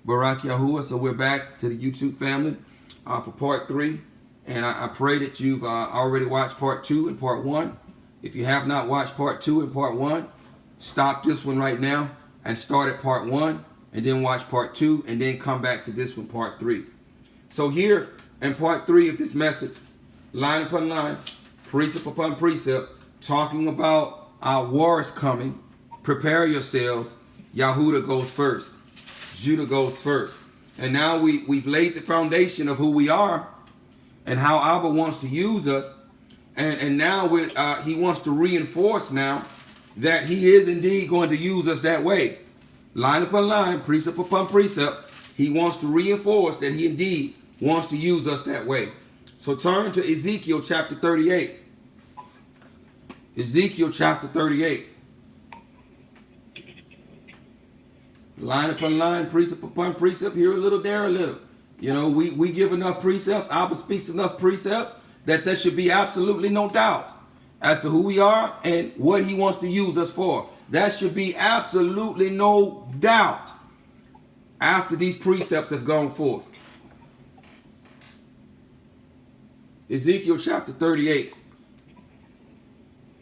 Barak Yahuwah. So we're back to the YouTube family for part 3. And I pray that you've already watched part 2 and part 1. If you have not watched part 2 and part 1, stop this one right now and start at part 1 and then watch part 2 and then come back to this one, part 3. So here in part 3 of this message, line upon line, precept upon precept, talking about our war is coming. Prepare yourselves. Yahudah goes first. Judah goes first. And now we've laid the foundation of who we are and how Abba wants to use us. And now he wants to reinforce now that he is indeed going to use us that way. Line upon line, precept upon precept, he wants to reinforce that he indeed wants to use us that way. So turn to Ezekiel chapter 38. Ezekiel chapter 38. Line upon line, precept upon precept, here a little, there a little. You know, we give enough precepts, Abba speaks enough precepts, that there should be absolutely no doubt as to who we are and what he wants to use us for. That should be absolutely no doubt after these precepts have gone forth. Ezekiel chapter 38.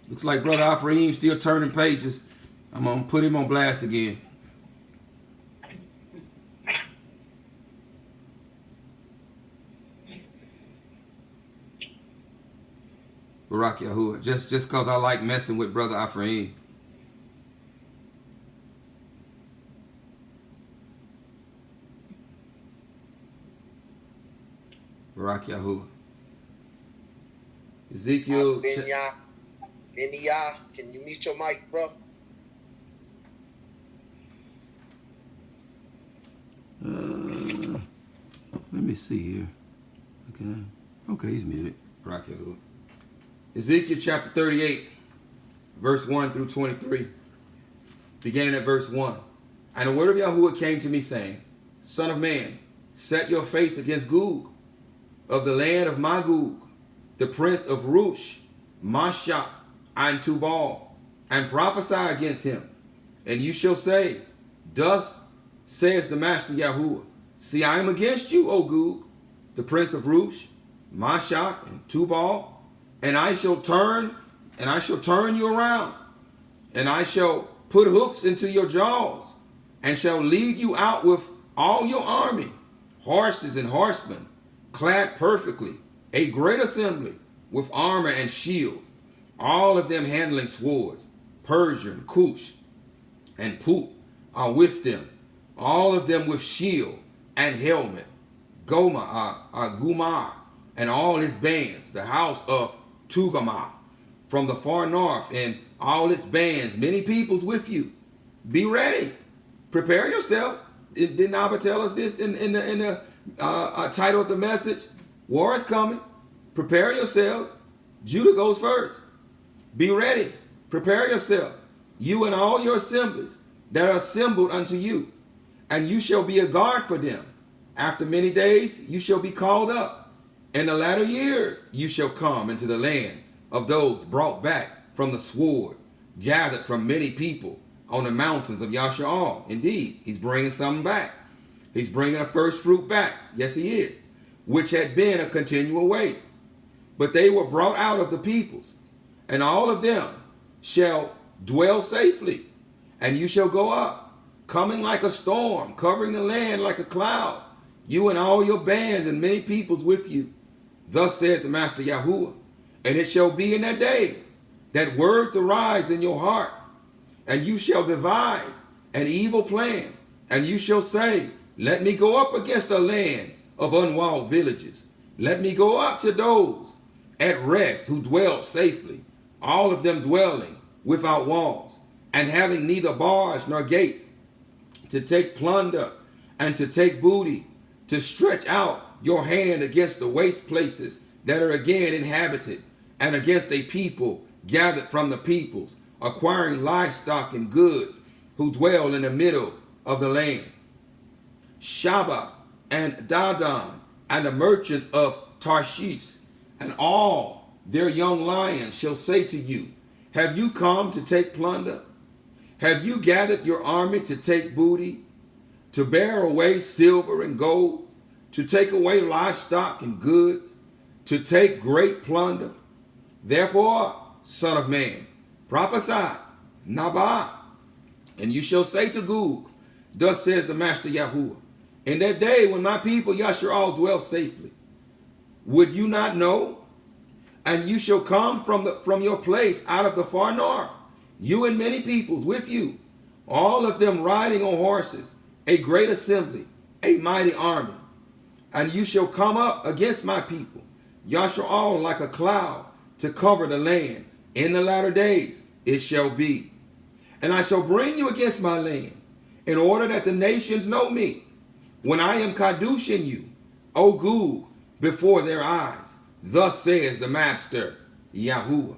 Looks like Brother Ephraim still turning pages. I'm going to put him on blast again. Barak Yahuwah. Just because I like messing with Brother Ephraim. Barak Yahuwah. Ezekiel. Benya, can you mute your mic, bro? Let me see here. Okay, he's muted. Barak Yahuwah. Ezekiel chapter 38, verse 1 through 23. Beginning at verse 1. And the word of Yahuwah came to me, saying, Son of man, set your face against Gog, of the land of Magog, the prince of Rush, Mashach, and Tubal, and prophesy against him. And you shall say, Thus says the Master Yahuwah, See, I am against you, O Gog, the prince of Rush, Mashach, and Tubal, and I shall turn you around, and I shall put hooks into your jaws, and shall lead you out with all your army, horses and horsemen, clad perfectly, a great assembly, with armor and shields, all of them handling swords. Persia and Cush and Put are with them, all of them with shield and helmet. Gumar, and all his bands, the house of Tugamah, from the far north, and all its bands, many peoples with you. Be ready. Prepare yourself. Didn't Abba tell us this in the title of the message? War is coming. Prepare yourselves. Judah goes first. Be ready. Prepare yourself. You and all your assemblies that are assembled unto you. And you shall be a guard for them. After many days you shall be called up. In the latter years you shall come into the land of those brought back from the sword, gathered from many people on the mountains of Yasha'al. Indeed, he's bringing something back. He's bringing a first fruit back. Yes, he is. Which had been a continual waste. But they were brought out of the peoples, and all of them shall dwell safely. And you shall go up, coming like a storm, covering the land like a cloud, you and all your bands and many peoples with you. Thus saith the Master Yahuwah. And it shall be in that day that words arise in your heart, and you shall devise an evil plan, and you shall say, Let me go up against a land of unwalled villages. Let me go up to those at rest who dwell safely, all of them dwelling without walls, and having neither bars nor gates, to take plunder and to take booty, to stretch out your hand against the waste places that are again inhabited, and against a people gathered from the peoples, acquiring livestock and goods, who dwell in the middle of the land. Shaba and Dadan and the merchants of Tarshish and all their young lions shall say to you, Have you come to take plunder? Have you gathered your army to take booty? to bear away silver and gold, to take away livestock and goods, to take great plunder. Therefore, son of man, prophesy, Nabah, and you shall say to Gog, thus says the Master Yahuwah, in that day when my people Yasharal dwell safely, would you not know? And you shall come from your place out of the far north, you and many peoples with you, all of them riding on horses, a great assembly, a mighty army. And you shall come up against my people, Yasharal, like a cloud, to cover the land. In the latter days it shall be. And I shall bring you against my land, in order that the nations know me, when I am kadushing you, O Gog, before their eyes. Thus says the Master Yahuwah.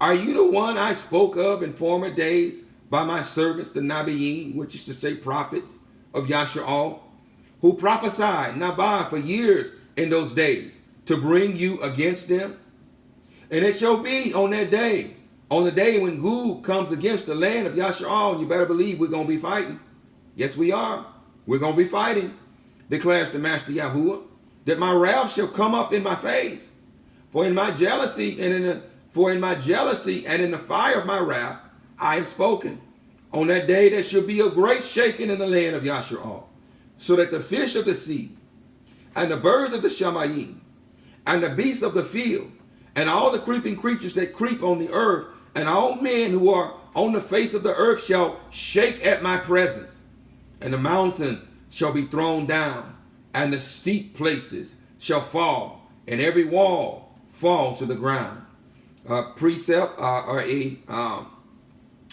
Are you the one I spoke of in former days by my servants, the Nabiyin, which is to say prophets of Yasharal, who prophesied Nabah for years in those days, to bring you against them? And it shall be on that day, on the day when Gog comes against the land of Yasharal, and you better believe we're going to be fighting. Yes, we are. We're going to be fighting, declares the Master Yahuwah, that my wrath shall come up in my face. For in my jealousy and in the fire of my wrath, I have spoken. On that day there shall be a great shaking in the land of Yasharal, so that the fish of the sea, and the birds of the Shamayim, and the beasts of the field, and all the creeping creatures that creep on the earth, and all men who are on the face of the earth shall shake at my presence. And the mountains shall be thrown down, and the steep places shall fall, and every wall fall to the ground. Precept or a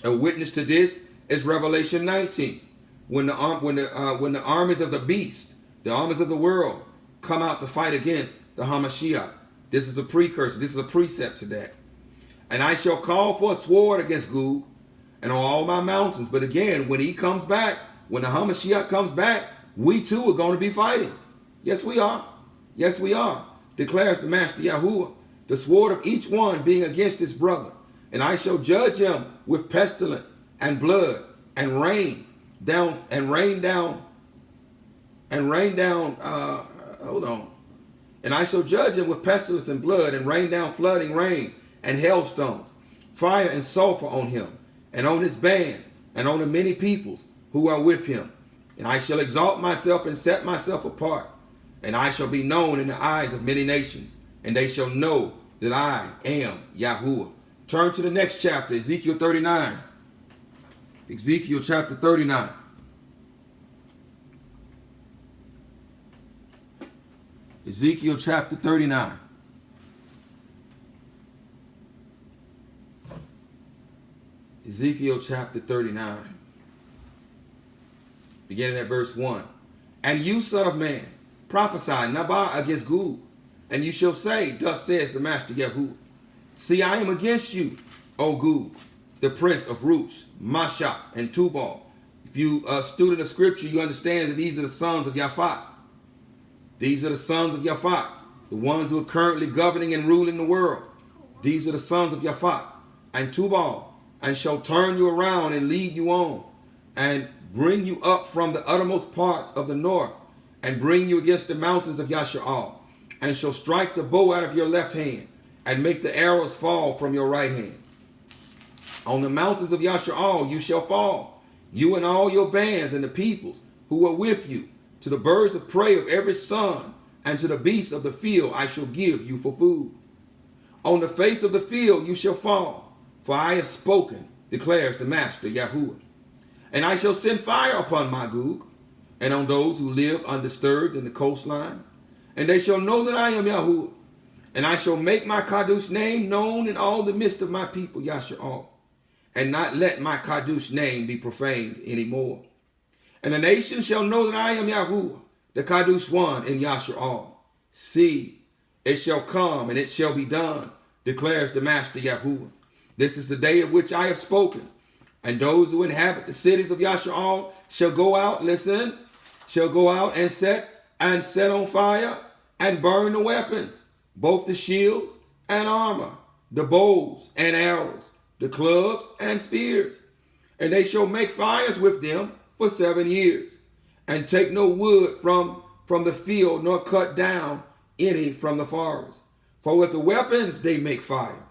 witness to this is Revelation 19, when the armies of the beast, the armies of the world, come out to fight against the Hamashiach. This is a precursor. This is a precept to that. And I shall call for a sword against Gog and on all my mountains. But again, when he comes back, when the Hamashiach comes back, we too are going to be fighting. Yes, we are. Yes, we are, declares the Master Yahuwah. The sword of each one being against his brother. And I shall judge him with pestilence and blood and rain down. And I shall judge him with pestilence and blood, and rain down flooding rain and hailstones, fire and sulfur on him, and on his bands, and on the many peoples who are with him. And I shall exalt myself and set myself apart, and I shall be known in the eyes of many nations, and they shall know that I am Yahuwah. Turn to the next chapter, Ezekiel 39. Ezekiel chapter 39. Ezekiel chapter 39. Ezekiel chapter 39. Beginning at verse 1. And you, son of man, prophesy Nabah against Gog, and you shall say, thus says the Master Yahuwah, see, I am against you, O Gog, the prince of Rosh, Mashah, and Tubal. If you are a student of scripture, you understand that these are the sons of Yaphat. These are the sons of Yaphat, the ones who are currently governing and ruling the world. These are the sons of Yaphat and Tubal, and shall turn you around and lead you on, and bring you up from the uttermost parts of the north, and bring you against the mountains of Yasharal, and shall strike the bow out of your left hand, and make the arrows fall from your right hand. On the mountains of Yasharal you shall fall, you and all your bands and the peoples who are with you. To the birds of prey of every son, and to the beasts of the field I shall give you for food. On the face of the field you shall fall, for I have spoken, declares the Master Yahuwah. And I shall send fire upon Magog, and on those who live undisturbed in the coastlines, and they shall know that I am Yahuwah. And I shall make my Kadosh name known in all the midst of my people Yasharal, and not let my Kadosh name be profaned anymore. And the nations shall know that I am Yahuwah, the Kadosh one in Yasharal. See, it shall come and it shall be done, declares the Master Yahuwah. This is the day of which I have spoken. And those who inhabit the cities of Yasharal shall go out, listen, shall go out and set on fire and burn the weapons, both the shields and armor, the bows and arrows, the clubs and spears. And they shall make fires with them for 7 years. and take no wood from the field, nor cut down any from the forest. For with the weapons they make fire,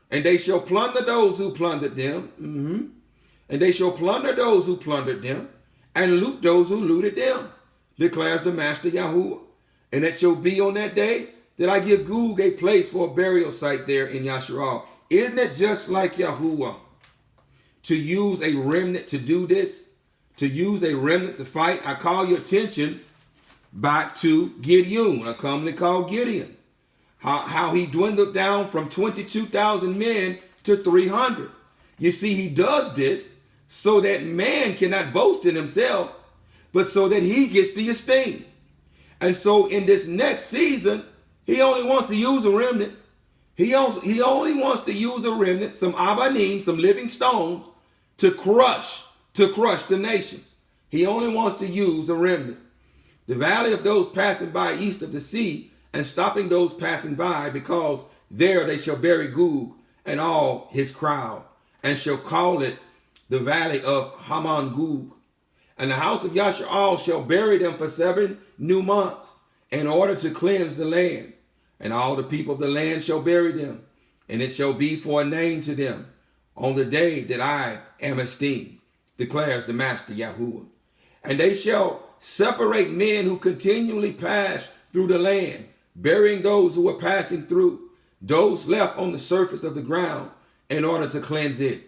and they shall plunder those who plundered them. And they shall plunder those who plundered them, and loot those who looted them, declares the Master Yahuwah. And it shall be on that day that I give Gog a place for a burial site there in Yasharal. Isn't it just like Yahuwah to use a remnant to do this? To use a remnant to fight? I call your attention back to Gideon, a commonly called Gideon. How he dwindled down from 22,000 men to 300. You see, he does this so that man cannot boast in himself, but so that he gets the esteem. And so in this next season, he only wants to use a remnant. He only wants to use a remnant, some abanim, some living stones, to crush the nations. He only wants to use a remnant. The valley of those passing by east of the sea, and stopping those passing by, because there they shall bury Gog and all his crowd, and shall call it the valley of Haman Gog. And the house of Yasharal shall bury them for 7 new months, in order to cleanse the land. And all the people of the land shall bury them, and it shall be for a name to them on the day that I am esteemed, declares the Master Yahuwah. And they shall separate men who continually pass through the land, burying those who are passing through, those left on the surface of the ground, in order to cleanse it.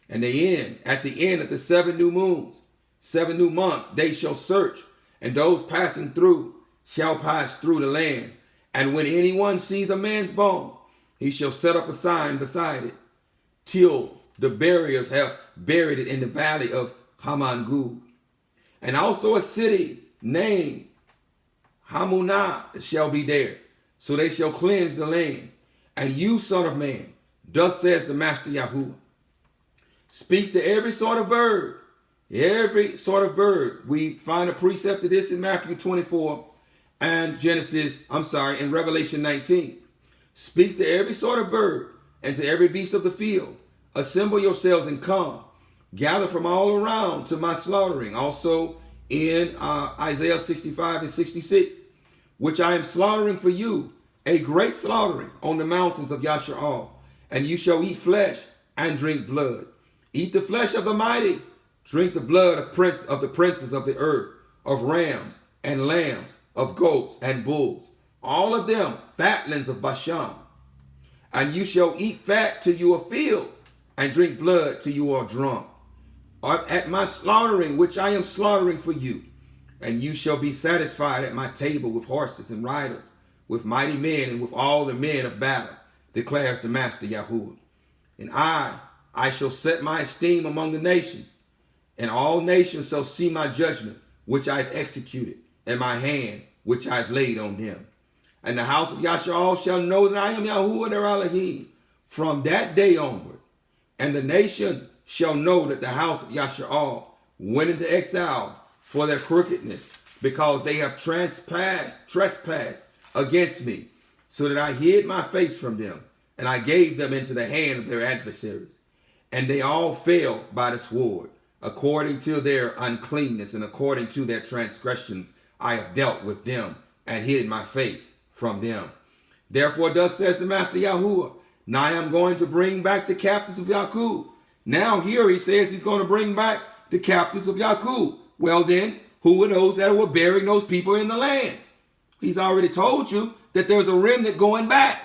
And at the end of the 7 new moons, 7 new months, they shall search, and those passing through shall pass through the land. And when anyone sees a man's bone, he shall set up a sign beside it, till the buriers have buried it in the valley of Haman Gog. And also a city named Hamunah shall be there. So they shall cleanse the land. And you, son of man, thus says the Master Yahuwah, speak to every sort of bird. Every sort of bird. We find a precept of this in Matthew 24 and in Revelation 19. Speak to every sort of bird and to every beast of the field. Assemble yourselves and come. Gather from all around to my slaughtering. Also in Isaiah 65 and 66, which I am slaughtering for you, a great slaughtering on the mountains of Yasharal. And you shall eat flesh and drink blood. Eat the flesh of the mighty. Drink the blood of the princes of the earth, of rams and lambs, of goats and bulls, all of them fatlings of Bashan. And you shall eat fat till you are filled, and drink blood till you are drunk. At my slaughtering, which I am slaughtering for you, and you shall be satisfied at my table with horses and riders, with mighty men and with all the men of battle, declares the Master Yahuwah. And I shall set my esteem among the nations, and all nations shall see my judgment, which I have executed, and my hand, which I have laid on them. And the house of Yasharal shall know that I am Yahuwah their Elohim from that day onward. And the nations shall know that the house of Yasharal went into exile for their crookedness, because they have trespassed against me, so that I hid my face from them, and I gave them into the hand of their adversaries. And they all fell by the sword, according to their uncleanness and according to their transgressions. I have dealt with them and hid my face from them. Therefore, thus says the Master Yahuwah, now I am going to bring back the captives of Yaakov. Now here he says he's going to bring back the captives of Yaakov. Well then, who are those that were burying those people in the land? He's already told you that there's a remnant going back.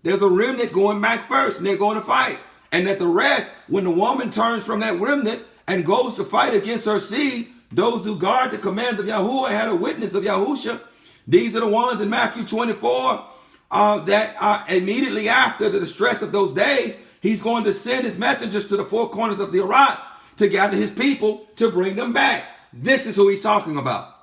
There's a remnant going back first, and they're going to fight. And that the rest, when the woman turns from that remnant and goes to fight against her seed, those who guard the commands of Yahuwah had a witness of Yahusha. These are the ones in Matthew 24 that immediately after the distress of those days, he's going to send his messengers to the 4 corners of the Arats to gather his people to bring them back. This is who he's talking about.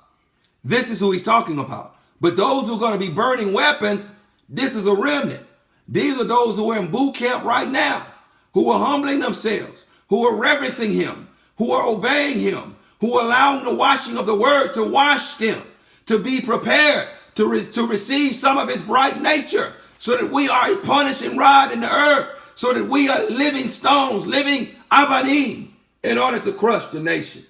This is who he's talking about. But those who are going to be burning weapons, this is a remnant. These are those who are in boot camp right now, who are humbling themselves, who are reverencing him, who are obeying him, who are allowing the washing of the word to wash them, to be prepared to receive some of his bright nature, so that we are a punishing rod in the earth, so that we are living stones, living abanim, in order to crush the nations.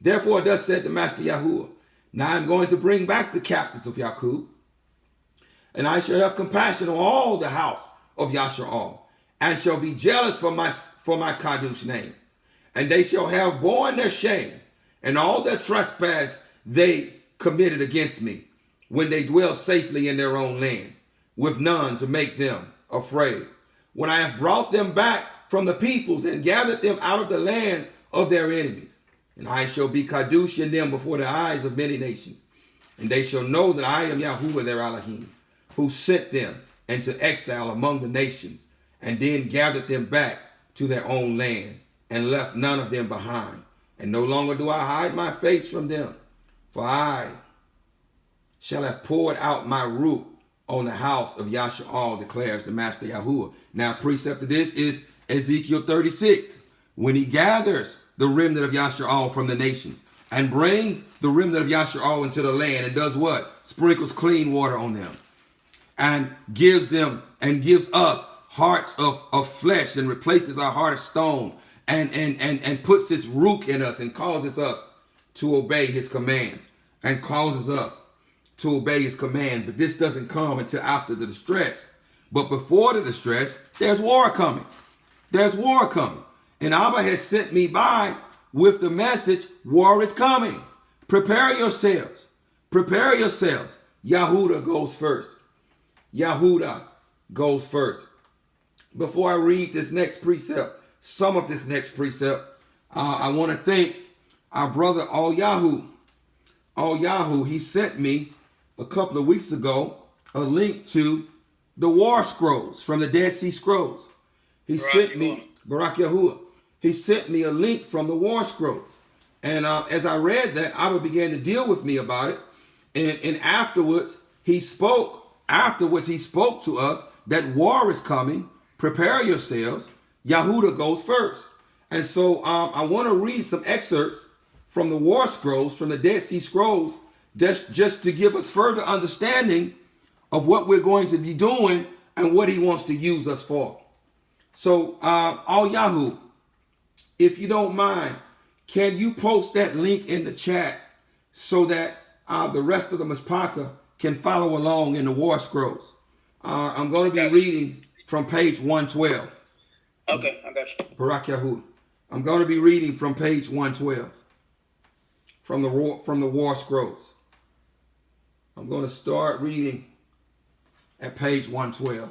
Therefore, thus said the Master Yahuwah, now I'm going to bring back the captives of Yakub, and I shall have compassion on all the house of Yasharal, and shall be jealous for my Kadush name. And they shall have borne their shame, and all their trespass they committed against me, when they dwell safely in their own land, with none to make them afraid. When I have brought them back from the peoples, and gathered them out of the lands of their enemies. And I shall be Kadush in them before the eyes of many nations. And they shall know that I am Yahuwah their Elohim, who sent them into exile among the nations, and then gathered them back to their own land, and left none of them behind. And no longer do I hide my face from them, for I shall have poured out my root on the house of Yasharal, declares the Master Yahuwah. Now, precept of this is Ezekiel 36, when he gathers the remnant of Yasharal from the nations, and brings the remnant of Yasharal into the land, and does what? Sprinkles clean water on them, and gives them and gives us hearts of flesh, and replaces our heart of stone, and puts his ruach in us, and causes us to obey his commands, and causes us to obey his command. But this doesn't come until after the distress. But before the distress, there's war coming. There's war coming. And Abba has sent me by with the message, war is coming. Prepare yourselves. Prepare yourselves. Yahudah goes first. Yahudah goes first. Before I read this next precept, some of this next precept, I want to thank our brother Al-Yahu. Al-Yahu, he sent me a couple of weeks ago a link to the war scrolls from the Dead Sea Scrolls. He sent me, Barak Yahuwah, he sent me a link from the war scrolls. And as I read that, Abba began to deal with me about it. And afterwards, he spoke to us that war is coming. Prepare yourselves. Yahudah goes first. And so I want to read some excerpts from the war scrolls, from the Dead Sea Scrolls, just to give us further understanding of what we're going to be doing and what he wants to use us for. So, Al-Yahu, if you don't mind, can you post that link in the chat so that the rest of the Mispaka can follow along in the war scrolls? I'm going to be reading from page 112. Okay, I got you. Barak Yahu. I'm going to be reading from page 112 from the war scrolls. I'm going to start reading at page 112.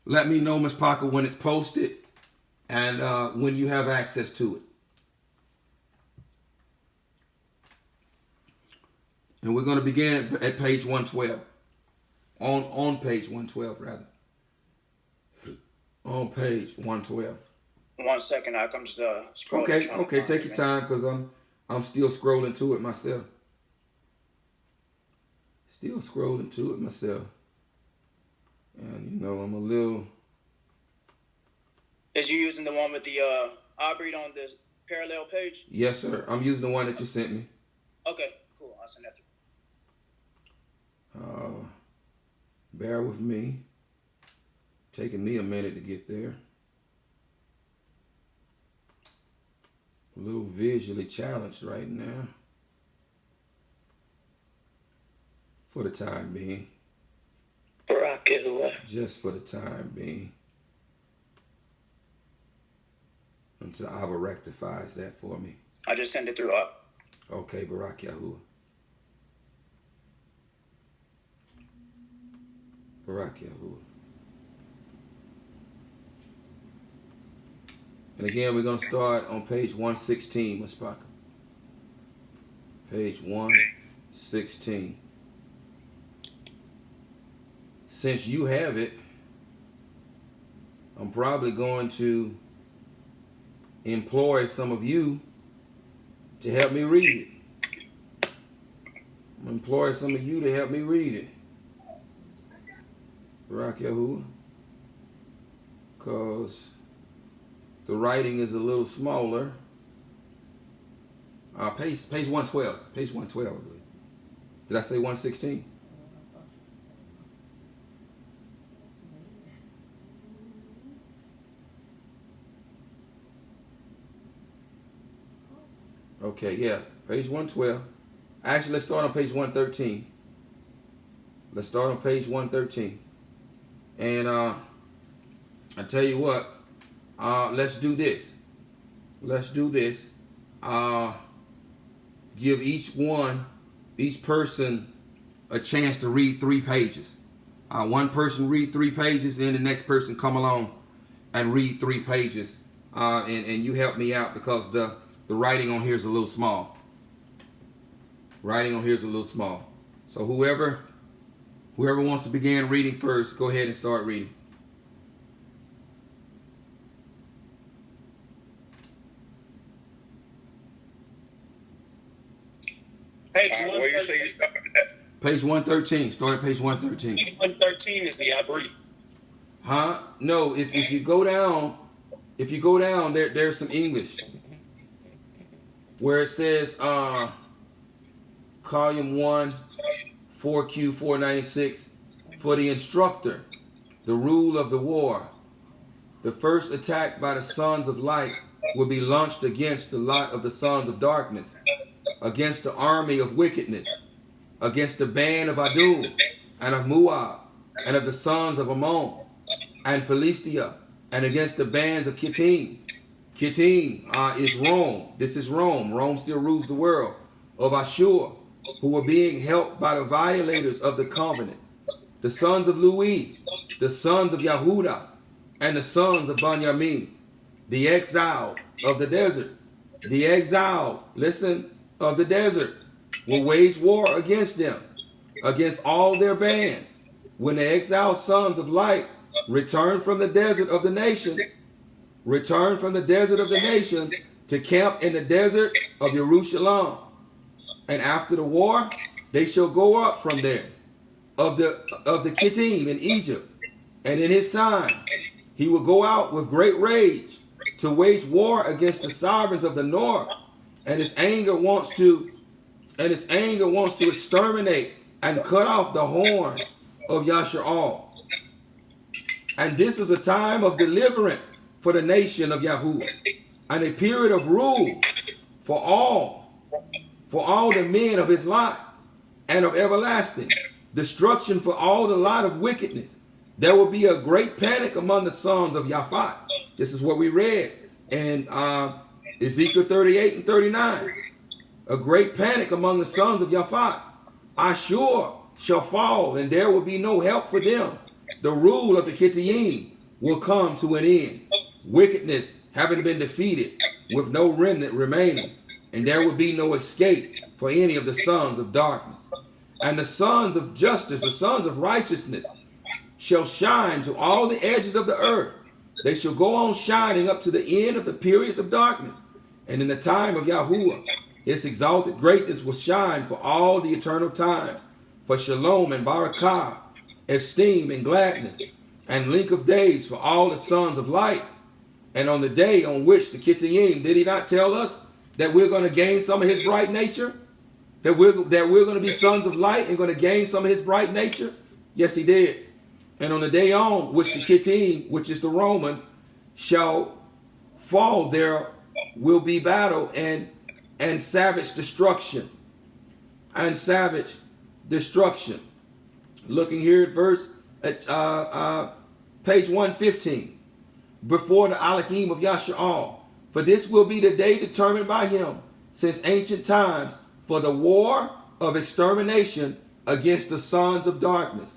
Let me know, Ms. Parker, when it's posted and when you have access to it. And we're going to begin at page 112. On page 112, rather. On page 112. 1 second, I'm just scrolling. Okay, take your time, because I'm still scrolling to it myself. And I'm a little. Is you using the one with the Aubrey on the parallel page? Yes, sir. I'm using the one that you sent me. Okay, cool. I'll send that through. Bear with me. Taking me a minute to get there. A little visually challenged right now. For the time being. Just for the time being. Until Abba rectifies that for me. I just sent it through up. Okay, Barak Yahuwah. Barak Yahuwah. And again, we're going to start on page 116, Mispaka. Page 116. Since you have it, I'm probably going to employ some of you to help me read it. I'm going to employ some of you to help me read it. Barak Yahuwah. Because the writing is a little smaller. Page 112. Page 112, I believe. Did I say 116? Okay, yeah, page 112. Actually, let's start on page 113. Let's start on page 113. And I tell you what, let's do this. Let's do this. Give each person a chance to read 3 pages. One person read 3 pages, then the next person come along and read 3 pages. And you help me out because the writing on here is a little small. Writing on here is a little small. So whoever wants to begin reading first, go ahead and start reading. Page where you say you started at? Page 113. Start at page 113. Page 113 is the Abri. Huh? No, if you go down, there's some English where it says column 1, 4Q 496 for the instructor, the rule of the war. The first attack by the sons of light will be launched against the lot of the sons of darkness, against the army of wickedness, against the band of Adum and of Moab and of the sons of Ammon and Philistia, and against the bands of Kittim. Kittim is Rome. This is Rome. Rome still rules the world. Of Ashur, who were being helped by the violators of the covenant. The sons of Louis, the sons of Yahudah, and the sons of Benjamin, the exile of the desert. The exile, listen, of the desert will wage war against them, against all their bands. When the exiled sons of light return from the desert of the nations, to camp in the desert of Jerusalem. And after the war, they shall go up from there, of the Kittim in Egypt. And in his time, he will go out with great rage to wage war against the sovereigns of the north. And his anger wants to exterminate and cut off the horn of Yasharal. And this is a time of deliverance for the nation of Yahuwah, and a period of rule for all the men of his lot, and of everlasting destruction for all the lot of wickedness. There will be a great panic among the sons of Yaphat. This is what we read in Ezekiel 38 and 39. A great panic among the sons of Yaphat. Ashur shall fall, and there will be no help for them. The rule of the Kittim will come to an end, wickedness having been defeated, with no remnant remaining, and there will be no escape for any of the sons of darkness. And the sons of justice, the sons of righteousness, shall shine to all the edges of the earth. They shall go on shining up to the end of the periods of darkness. And in the time of Yahuwah, its exalted greatness will shine for all the eternal times, for shalom and barakah, esteem and gladness, and length of days for all the sons of light. And on the day on which the Kittim, did he not tell us that we're going to gain some of his bright nature? That we're going to be sons of light and going to gain some of his bright nature? Yes, he did. And on the day on which the Kittim, which is the Romans, shall fall, there will be battle and savage destruction. And savage destruction. Looking here at page 115. Before the Alachim of Yasha'al. For this will be the day determined by him since ancient times for the war of extermination against the sons of darkness.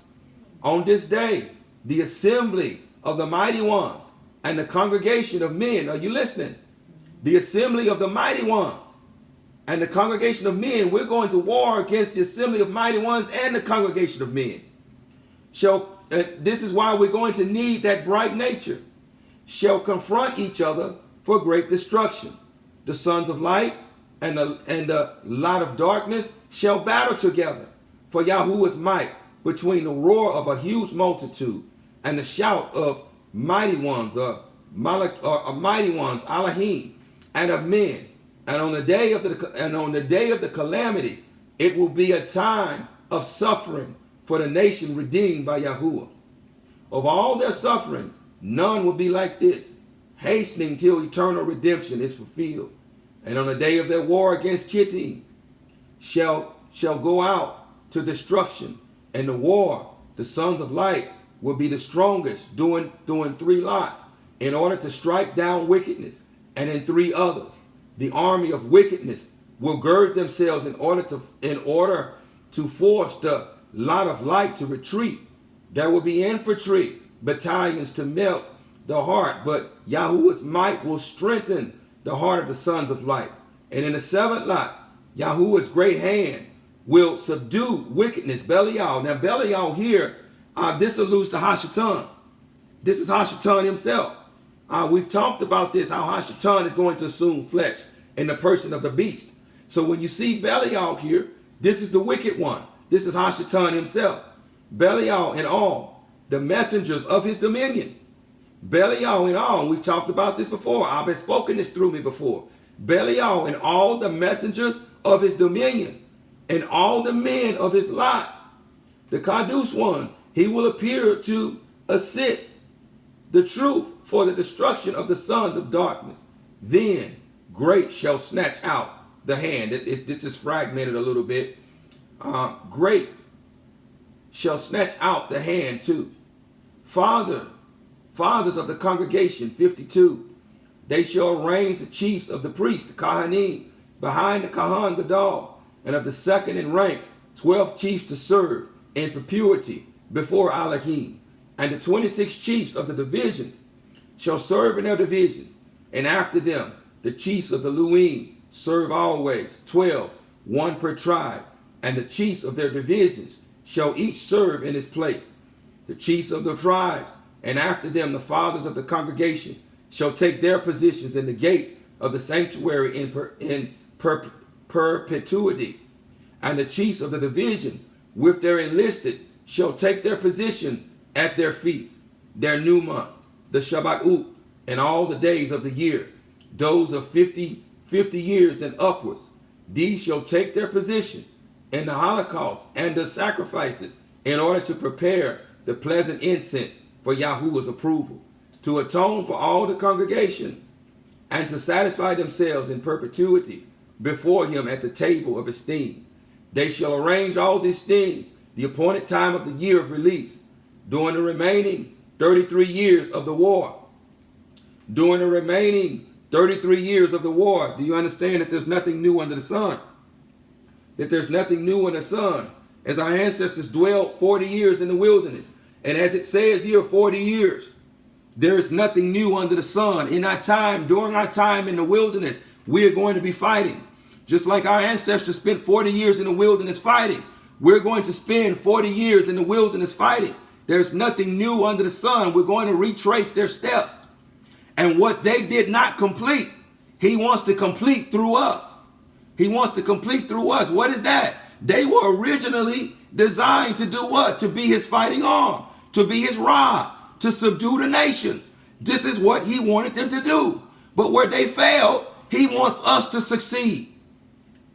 On this day, the assembly of the mighty ones and the congregation of men, are you listening? The assembly of the mighty ones and the congregation of men, we're going to war against the assembly of mighty ones and the congregation of men. This is why we're going to need that bright nature. Shall confront each other for great destruction. The sons of light and the lot of darkness shall battle together for Yahuwah's might, between the roar of a huge multitude and the shout of mighty ones, mighty ones, Alahim, and of men. And on the day of the calamity, it will be a time of suffering for the nation redeemed by Yahuwah. Of all their sufferings, none will be like this, hastening till eternal redemption is fulfilled. And on the day of their war against Kittim shall go out to destruction. And the war, the sons of light, will be the strongest, doing 3 lots, in order to strike down wickedness. And in 3 others, the army of wickedness will gird themselves in order to force the lot of light to retreat. There will be infantry battalions to melt the heart, but Yahuwah's might will strengthen the heart of the sons of light. And in the 7th lot, Yahuwah's great hand will subdue wickedness, Belial. Now Belial here, this alludes to Hashatan. This is Hashatan himself. We've talked about this, how Hashatan is going to assume flesh in the person of the beast. So when you see Belial here, this is the wicked one. This is Hashatan himself. Belial and all the messengers of his dominion. Belial and all, we've talked about this before. I've been spoken this through me before. Belial and all the messengers of his dominion, and all the men of his lot, the Kadush ones, he will appear to assist the truth for the destruction of the sons of darkness. Then great shall snatch out the hand. This is fragmented a little bit. Great shall snatch out the hand too. Fathers of the congregation, 52. They shall arrange the chiefs of the priests, the Kahanim, behind the Kahan Gadol, and of the second in ranks, 12 chiefs to serve in perpetuity before Elohim. And the 26 chiefs of the divisions shall serve in their divisions. And after them, the chiefs of the Luim serve always, 12, 1 per tribe. And the chiefs of their divisions shall each serve in his place. The chiefs of the tribes, and after them the fathers of the congregation, shall take their positions in the gates of the sanctuary in perpetuity. And the chiefs of the divisions, with their enlisted, shall take their positions at their feasts, their new months, the Shabbat, and all the days of the year, those of 50 years and upwards. These shall take their position in the Holocaust and the sacrifices, in order to prepare the pleasant incense for Yahuwah's approval, to atone for all the congregation, and to satisfy themselves in perpetuity before him at the table of esteem. They shall arrange all these things, the appointed time of the year of release, during the remaining 33 years of the war. During the remaining 33 years of the war, do you understand that there's nothing new under the sun? That there's nothing new under the sun. As our ancestors dwelled 40 years in the wilderness, and as it says here, 40 years, there is nothing new under the sun. In our time, during our time in the wilderness, we are going to be fighting. Just like our ancestors spent 40 years in the wilderness fighting, we're going to spend 40 years in the wilderness fighting. There's nothing new under the sun. We're going to retrace their steps. And what they did not complete, he wants to complete through us. He wants to complete through us. What is that? They were originally designed to do what? To be his fighting arm, to be his rod, to subdue the nations. This is what he wanted them to do. But where they failed, he wants us to succeed.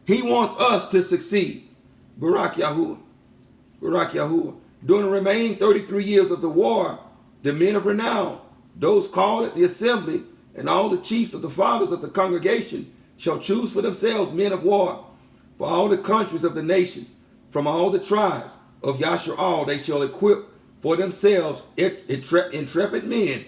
He wants us to succeed. Barak Yahuwah. Barak Yahuwah. During the remaining 33 years of the war, the men of renown, those called at the assembly, and all the chiefs of the fathers of the congregation shall choose for themselves men of war for all the countries of the nations, from all the tribes of Yashar'al. They shall equip for themselves intrepid men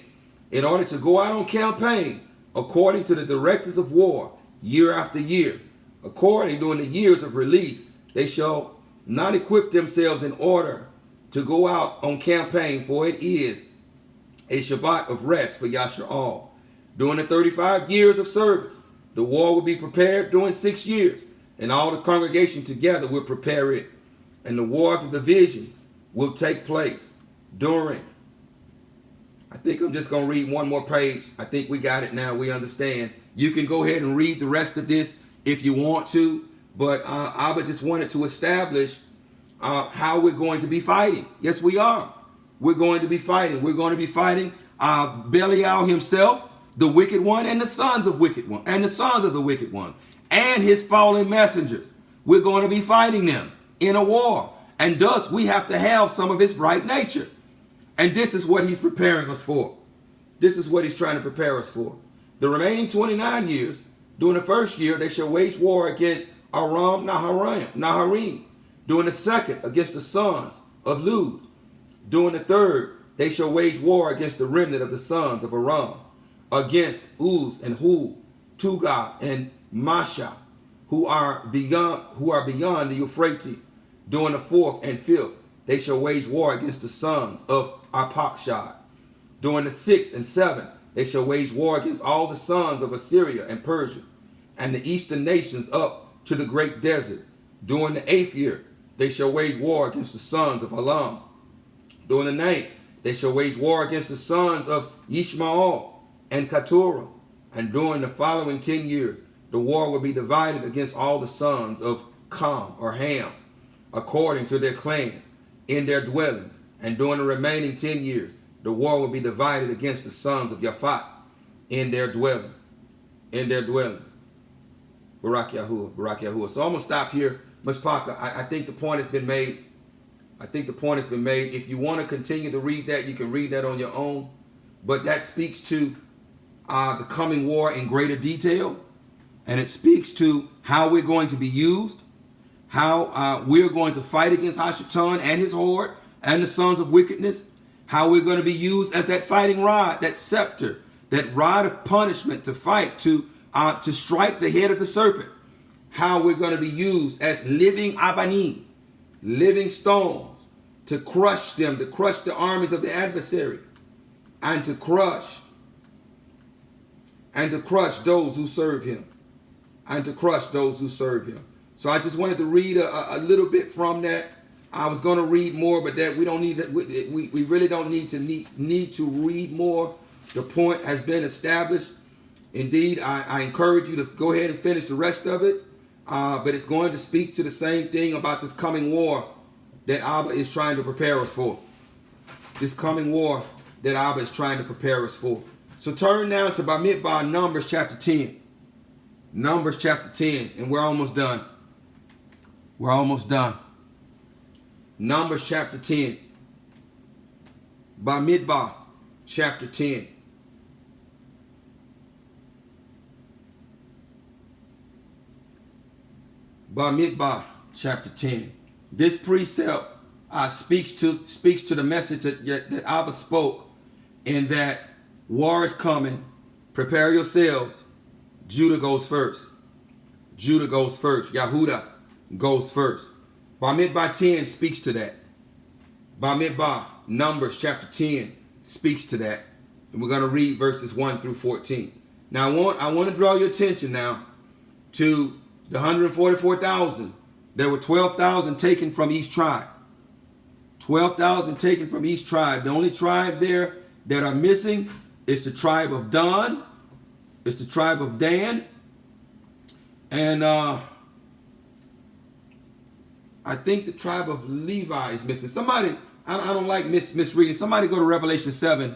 in order to go out on campaign according to the directives of war year after year. According during the years of release, they shall not equip themselves in order to go out on campaign, for it is a Shabbat of rest for Yashar'al. During the 35 years of service, the war will be prepared during 6 years, and all the congregation together will prepare it. And the war of the divisions will take place during. I think I'm just going to read one more page. I think we got it now. We understand. You can go ahead and read the rest of this if you want to, but I just wanted to establish how we're going to be fighting. Yes, we are. We're going to be fighting. We're going to be fighting Belial himself, the wicked one, and the sons of wicked one, and the sons of the wicked one, and his fallen messengers. We're going to be fighting them in a war, and thus we have to have some of his bright nature. And this is what he's preparing us for. This is what he's trying to prepare us for. The remaining 29 years, During the first year, they shall wage war against Aram Naharim. During the second, against the sons of Lud. During the third, they shall wage war against the remnant of the sons of Aram, against Uz and Hul, Tugah and Masha, who are beyond the Euphrates. During the fourth and fifth, they shall wage war against the sons of Arpachshad. During the sixth and seventh, they shall wage war against all the sons of Assyria and Persia, and the eastern nations up to the great desert. During the eighth year, they shall wage war against the sons of Elam. During the ninth, they shall wage war against the sons of Ishmael and Keturah. And during the following 10 years, the war will be divided against all the sons of Ham or Ham, according to their clans, in their dwellings. And during the remaining 10 years, the war will be divided against the sons of Yaphat in their dwellings. In their dwellings. Barak Yahuwah, Barak Yahuwah. So I'm going to stop here. Mashpaka, I think the point has been made. I think the point has been made. If you want to continue to read that, you can read that on your own. But that speaks to the coming war in greater detail. And it speaks to how we're going to be used. How we're going to fight against Hashatan and his horde and the sons of wickedness. How we're going to be used as that fighting rod, that scepter, that rod of punishment to fight, to strike the head of the serpent. How we're going to be used as living abanim, living stones, to crush them, to crush the armies of the adversary, and to crush those who serve him, and to crush those who serve him. So I just wanted to read a little bit from that. I was going to read more, but that we don't need that. We really don't need to read more. The point has been established. Indeed, I encourage you to go ahead and finish the rest of it. But it's going to speak to the same thing about this coming war that Abba is trying to prepare us for. This coming war that Abba is trying to prepare us for. So turn now to Bamidbar, Numbers chapter 10. Numbers chapter 10, and we're almost done. We're almost done. Numbers chapter 10. Bamidbar chapter 10. Bamidbar chapter 10. This precept speaks to the message that Abba spoke, in that war is coming. Prepare yourselves. Judah goes first. Judah goes first. Yahudah goes first. Bamidbar 10 speaks to that. Bamidbar, Numbers chapter 10 speaks to that. And we're going to read verses 1 through 14. Now I want to draw your attention now to the 144,000. There were 12,000 taken from each tribe. 12,000 taken from each tribe. The only tribe there that are missing is the tribe of Dan. It's the tribe of Dan. And I think the tribe of Levi is missing. Somebody, I don't like misreading. Somebody go to Revelation 7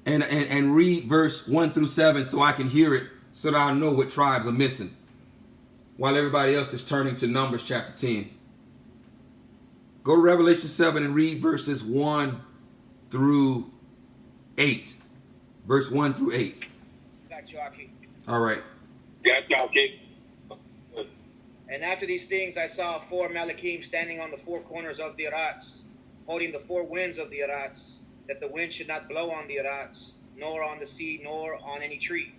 and read verse 1 through 7 so I can hear it, so that I know what tribes are missing, while everybody else is turning to Numbers chapter 10. Go to Revelation 7 and read verses 1 through 8. Verse 1 through 8. Got you, Aki. All right. Got y'all, King. And after these things, I saw 4 Malachim standing on the 4 corners of the Arats, holding the 4 winds of the Arats, that the wind should not blow on the Arats, nor on the sea, nor on any tree.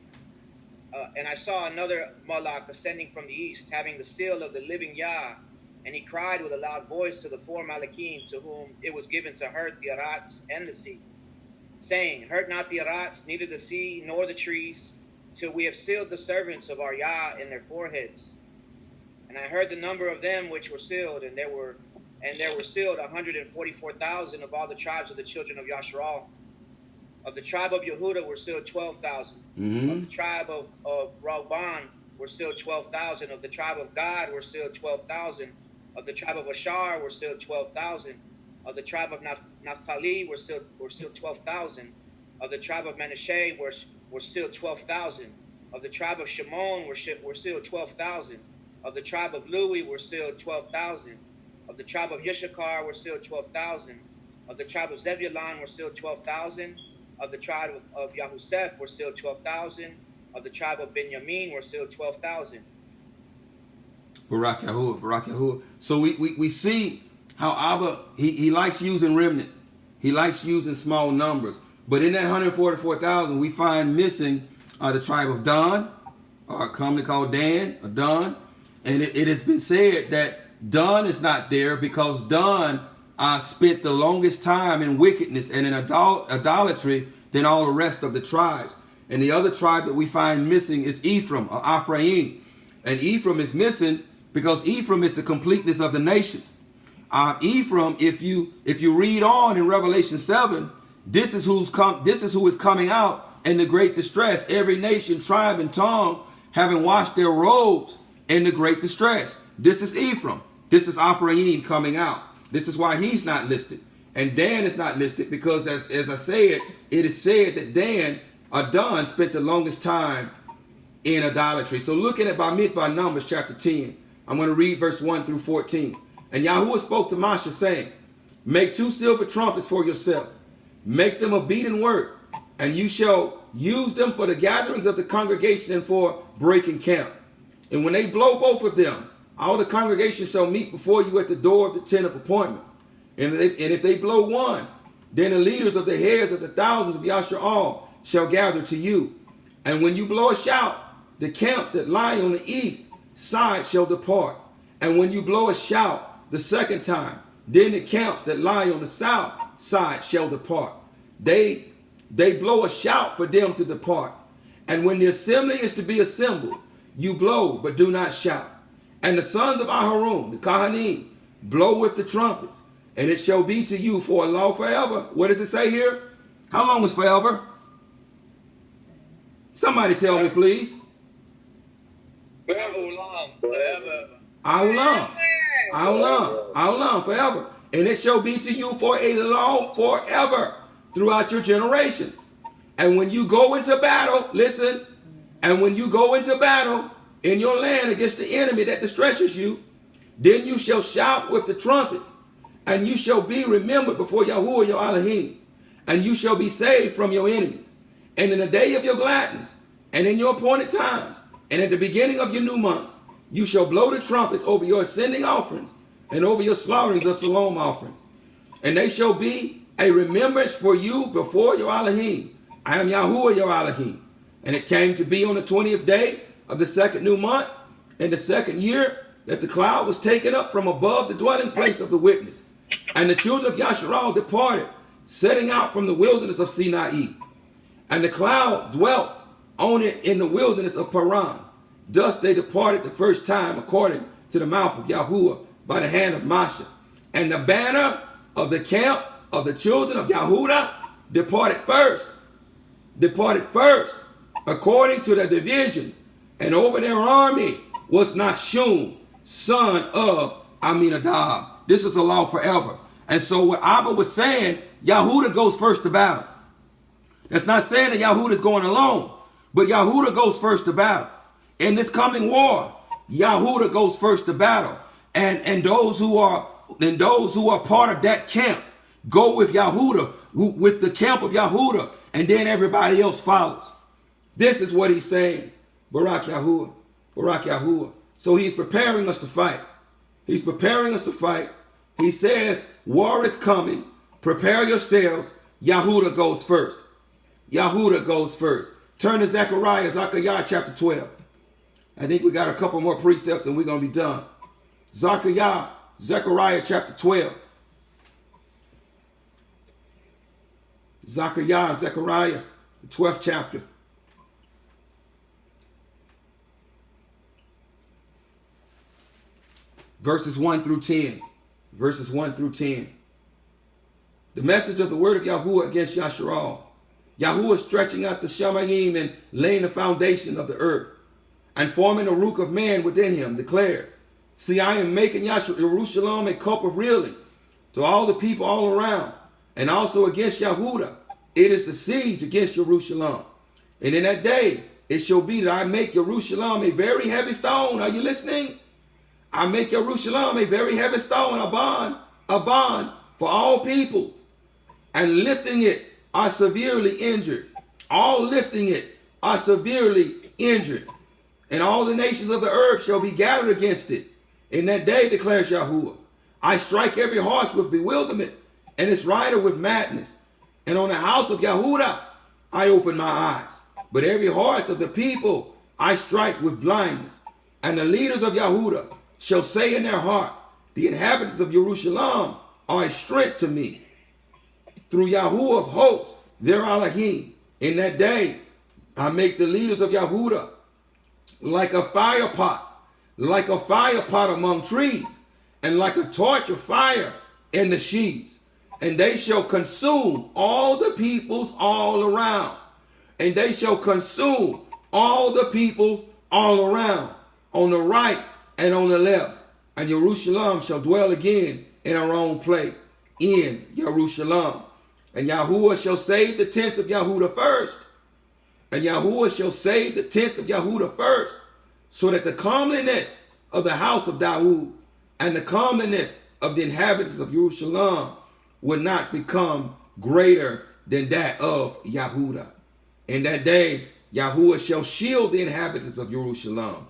And I saw another Malach ascending from the east, having the seal of the living Yah. And he cried with a loud voice to the 4 Malachim, to whom it was given to hurt the Arats and the sea, saying, hurt not the Arats, neither the sea, nor the trees, till we have sealed the servants of our Yah in their foreheads. And I heard the number of them which were sealed, and there were sealed 144,000 of all the tribes of the children of Yasharal. Of the tribe of Yehudah were sealed 12,000. Mm-hmm. Of the tribe of Rauban were sealed 12,000. Of the tribe of Gad were sealed 12,000. Of the tribe of Ashar were sealed 12,000. Of the tribe of Naphtali were sealed 12,000. Of the tribe of Manasseh were sealed 12,000. Of the tribe of Shimon were sealed 12,000. Of the tribe of Lewi were sealed 12,000. Of the tribe of Yishakar were sealed 12,000. Of the tribe of Zebulun were sealed 12,000. Of the tribe of Yahuseph were sealed 12,000. Of the tribe of Benjamin were sealed 12,000. Barak Yahuwah, Barak Yahuwah. So we see how Abba, he likes using remnants. He likes using small numbers. But in that 144,000, we find missing the tribe of Dan, or commonly called Dan, or Dan. And it has been said that Dan is not there because Dan spent the longest time in wickedness and in idolatry than all the rest of the tribes. And the other tribe that we find missing is Ephraim, or Ephraim. And Ephraim is missing because Ephraim is the completeness of the nations. Ephraim, if you read on in Revelation 7, this is who is coming out in the great distress. Every nation, tribe, and tongue having washed their robes in the great distress. This is Ephraim. This is Ephraim coming out. This is why he's not listed. And Dan is not listed because, as I said, it is said that Dan spent the longest time in idolatry. So looking at by Numbers chapter 10, I'm going to read verse 1 through 14. And Yahuwah spoke to Moshe, saying, make 2 silver trumpets for yourself. Make them of beaten work, and you shall use them for the gatherings of the congregation and for breaking camp. And when they blow both of them, all the congregation shall meet before you at the door of the tent of appointment. And if they blow one, then the leaders of the heads of the thousands of Yashar'al shall gather to you. And when you blow a shout, the camps that lie on the east side shall depart. And when you blow a shout the second time, then the camps that lie on the south side shall depart. They blow a shout for them to depart. And when the assembly is to be assembled, you blow, but do not shout. And the sons of Aharon, the Kohanim, blow with the trumpets, and it shall be to you for a law forever. What does it say here? How long was forever? Somebody tell me, please. Aulam, forever. And it shall be to you for a law forever throughout your generations. And when you go into battle, listen, and when you go into battle in your land against the enemy that distresses you, then you shall shout with the trumpets, and you shall be remembered before Yahuwah your Elohim, and you shall be saved from your enemies. And in the day of your gladness, and in your appointed times, and at the beginning of your new months, you shall blow the trumpets over your ascending offerings, and over your slaughterings of Shalom offerings. And they shall be a remembrance for you before your Elohim. I am Yahuwah your Elohim. And it came to be on the 20th day of the second new month, in the second year, that the cloud was taken up from above the dwelling place of the witness. And the children of Yasharal departed, setting out from the wilderness of Sinai. And the cloud dwelt on it in the wilderness of Paran. Thus they departed the first time according to the mouth of Yahuwah by the hand of Moshe. And the banner of the camp of the children of Yahudah departed first, according to their divisions. And over their army was Nachshon, son of Aminadab. This is a law forever. And so what Abba was saying, Yahudah goes first to battle. That's not saying that Yahudah is going alone, but Yahudah goes first to battle. In this coming war, Yahudah goes first to battle. And those who are part of that camp go with Yahudah, with the camp of Yahudah, and then everybody else follows. This is what he's saying. Barak Yahuwah, Barak Yahuwah. So he's preparing us to fight. He's preparing us to fight. He says, war is coming. Prepare yourselves. Yahudah goes first. Yahudah goes first. Turn to Zechariah chapter 12. I think we got a couple more precepts and we're going to be done. Zechariah chapter 12. Zechariah, the 12th chapter. Verses 1 through 10. Verses 1 through 10. The message of the word of Yahuwah against Yasharal. Yahuwah stretching out the Shamayim and laying the foundation of the earth, and forming a root of man within him, declares, see, I am making Jerusalem a cup of reeling to all the people all around, and also against Yahudah. It is the siege against Jerusalem. And in that day, it shall be that I make Jerusalem a very heavy stone. Are you listening? I make Jerusalem a very heavy stone, a bond for all peoples. And lifting it are severely injured. All lifting it are severely injured. And all the nations of the earth shall be gathered against it. In that day, declares Yahuwah, I strike every horse with bewilderment, and its rider with madness. And on the house of Yahudah I open my eyes. But every horse of the people I strike with blindness. And the leaders of Yahudah shall say in their heart, the inhabitants of Jerusalem are a strength to me. Through Yahuwah of hosts, their Elohim, in that day I make the leaders of Yahudah like a fire pot among trees, and like a torch of fire in the sheaves. And they shall consume all the peoples all around. And they shall consume all the peoples all around, on the right and on the left. And Jerusalem shall dwell again in her own place, in Jerusalem. And Yahuwah shall save the tents of Yahudah first. And Yahuwah shall save the tents of Yahudah first, so that the comeliness of the house of Dawood and the comeliness of the inhabitants of Jerusalem would not become greater than that of Yahudah. In that day, Yahuwah shall shield the inhabitants of Jerusalem,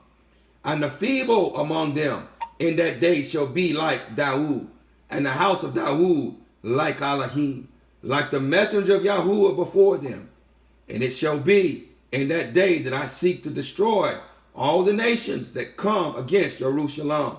and the feeble among them in that day shall be like Dawood, and the house of Dawood like Elohim, like the messenger of Yahuwah before them. And it shall be in that day that I seek to destroy all the nations that come against Jerusalem.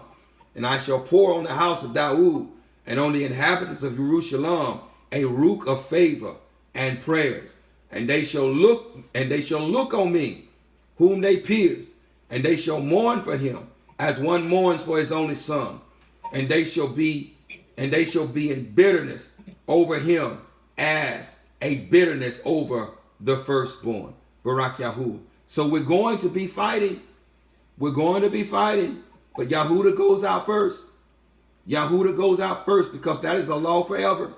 And I shall pour on the house of Dawood and on the inhabitants of Jerusalem a rook of favor and prayers. And they shall look on me, whom they pierced, and they shall mourn for him as one mourns for his only son. And they shall be in bitterness over him as a bitterness over the firstborn. Barak Yahuwah. So we're going to be fighting. We're going to be fighting. But Yahudah goes out first. Yahudah goes out first, because that is a law forever.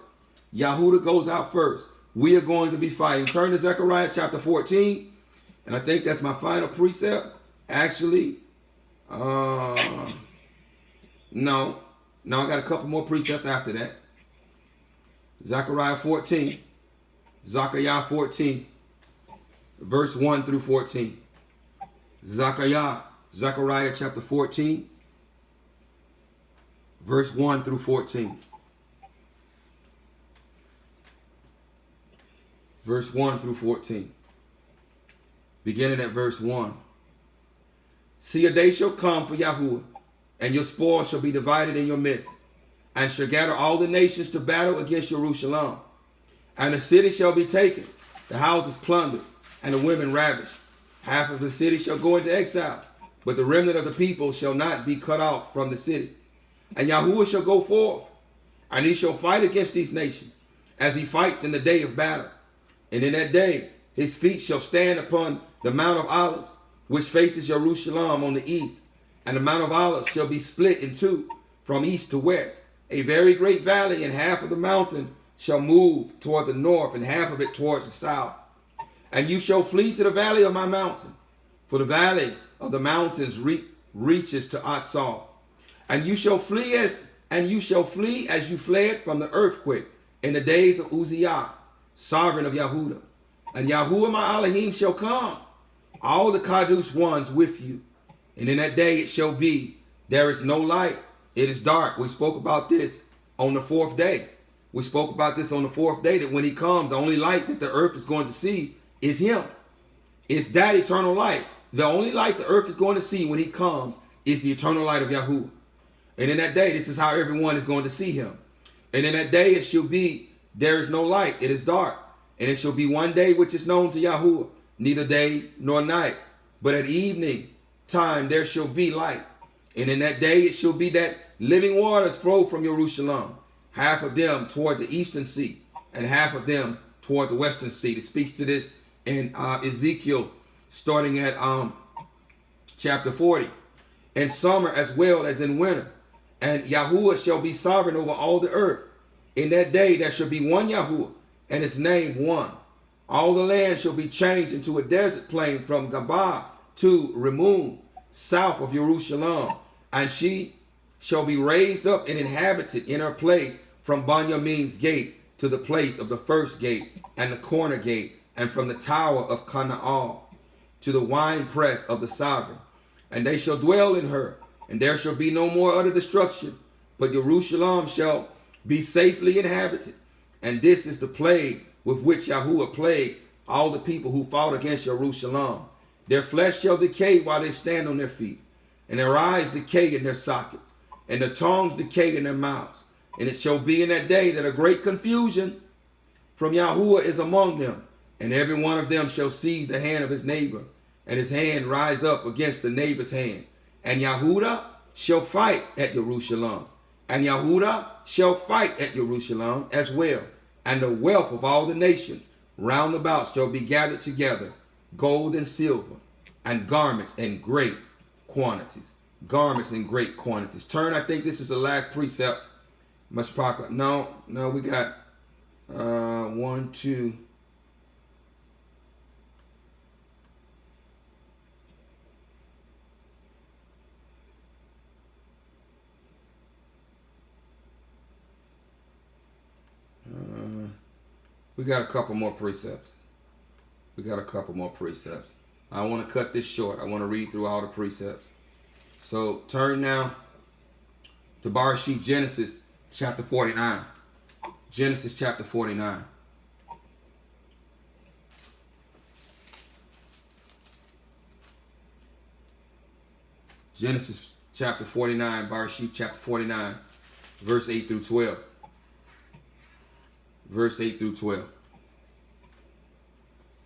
Yahudah goes out first. We are going to be fighting. Turn to Zechariah chapter 14. And I think that's my final precept. Actually, no, I got a couple more precepts after that. Zechariah 14. Zechariah 14. Verse 1 through 14. Zechariah chapter 14. Verse 1 through 14. Verse 1 through 14. Beginning at verse 1. See, a day shall come for Yahuwah, and your spoil shall be divided in your midst, and shall gather all the nations to battle against Jerusalem. And the city shall be taken, the houses plundered, and the women ravished. Half of the city shall go into exile, but the remnant of the people shall not be cut off from the city. And Yahuwah shall go forth, and he shall fight against these nations, as he fights in the day of battle. And in that day his feet shall stand upon the Mount of Olives, which faces Jerusalem on the east. And the Mount of Olives shall be split in two, from east to west, a very great valley, and half of the mountain shall move toward the north, and half of it towards the south. And you shall flee to the valley of my mountain, for the valley of the mountains reaches to Atzal. And you shall flee as you fled from the earthquake in the days of Uzziah, sovereign of Yahudah. And Yahuwah my Elohim shall come, all the Kadosh ones with you. And in that day it shall be, there is no light, it is dark. We spoke about this on the fourth day. That when he comes, the only light that the earth is going to see is him. It's that eternal light. The only light the earth is going to see when he comes is the eternal light of Yahuwah. And in that day, this is how everyone is going to see him. And in that day it shall be, there is no light, it is dark. And it shall be one day which is known to Yahuwah, neither day nor night. But at evening time there shall be light. And in that day it shall be that living waters flow from Jerusalem, half of them toward the eastern sea, and half of them toward the western sea. It speaks to this in Ezekiel, starting at chapter 40. In summer as well as in winter. And Yahuwah shall be sovereign over all the earth. In that day there shall be one Yahuwah, and his name one. All the land shall be changed into a desert plain from Gabah to Rimmon, south of Jerusalem. And she shall be raised up and inhabited in her place from Benjamin's gate to the place of the first gate and the corner gate, and from the tower of Canaan to the winepress of the sovereign. And they shall dwell in her, and there shall be no more utter destruction, but Jerusalem shall be safely inhabited. And this is the plague with which Yahuwah plagues all the people who fought against Jerusalem. Their flesh shall decay while they stand on their feet, and their eyes decay in their sockets, and their tongues decay in their mouths. And it shall be in that day that a great confusion from Yahuwah is among them, and every one of them shall seize the hand of his neighbor, and his hand rise up against the neighbor's hand. And Yahudah shall fight at Jerusalem, and Yahudah shall fight at Jerusalem as well. And the wealth of all the nations round about shall be gathered together, gold and silver, and garments in great quantities. Garments in great quantities. Turn, I think this is the last precept. Mashpaka. No, we got 1, 2. We got a couple more precepts. I want to cut this short. I want to read through all the precepts. So turn now to Barashit Genesis chapter 49. Genesis chapter 49. Genesis chapter 49, Barashit chapter 49, verse 8 through 12. Verse 8 through 12.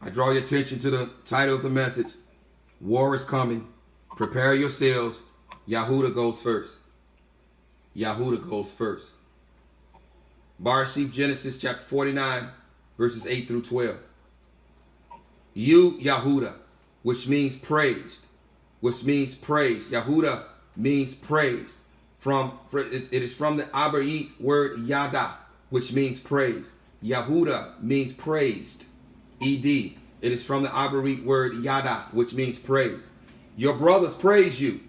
I draw your attention to the title of the message. War is coming. Prepare yourselves. Yahudah goes first. Yahudah goes first. Barashit Genesis chapter 49, verses 8 through 12. You, Yahudah, which means praised. Which means praised. Yahudah means praised. It is from the Abarite word Yada, which means praise. Yahudah means praised. ED. It is from the Abarite word Yada, which means praise. Your brothers praise you.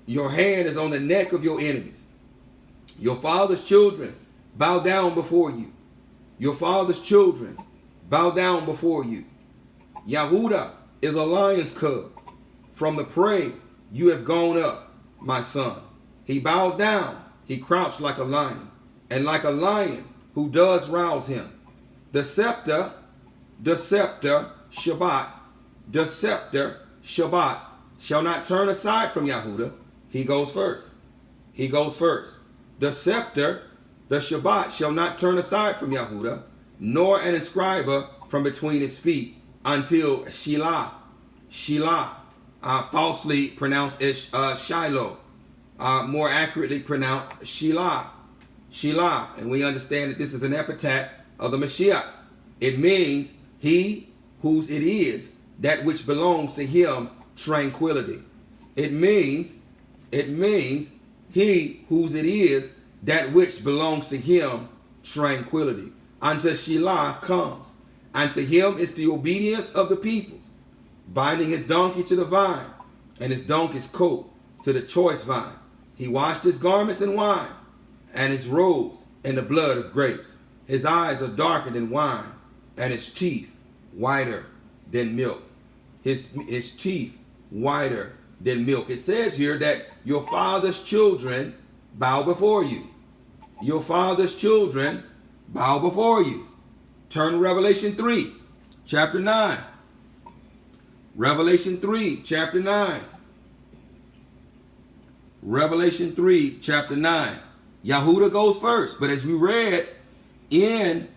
Your hand is on the neck of your enemies. Your father's children bow down before you. Your father's children bow down before you. Yahudah is a lion's cub. From the prey you have gone up, my son. He bowed down. He crouched like a lion. And like a lion who does rouse him. The scepter, Shabbat shall not turn aside from Yahudah. He goes first. The scepter, the Shabbat shall not turn aside from Yahudah, nor an inscriber from between his feet until Shilah, falsely pronounced as Shiloh, more accurately pronounced Shilah, and we understand that this is an epithet of the Mashiach. It means he whose it is, that which belongs to him, tranquility. It means he whose it is, that which belongs to him, tranquility. Until Shilah comes. Unto him is the obedience of the peoples, binding his donkey to the vine, and his donkey's coat to the choice vine. He washed his garments in wine, and his robes in the blood of grapes. His eyes are darker than wine, and his teeth whiter than milk. His teeth whiter than milk. It says here that your father's children bow before you. Your father's children bow before you. Turn to Revelation 3, chapter 9. Revelation 3, chapter 9. Revelation 3, chapter 9. Yahudah goes first. But as we read in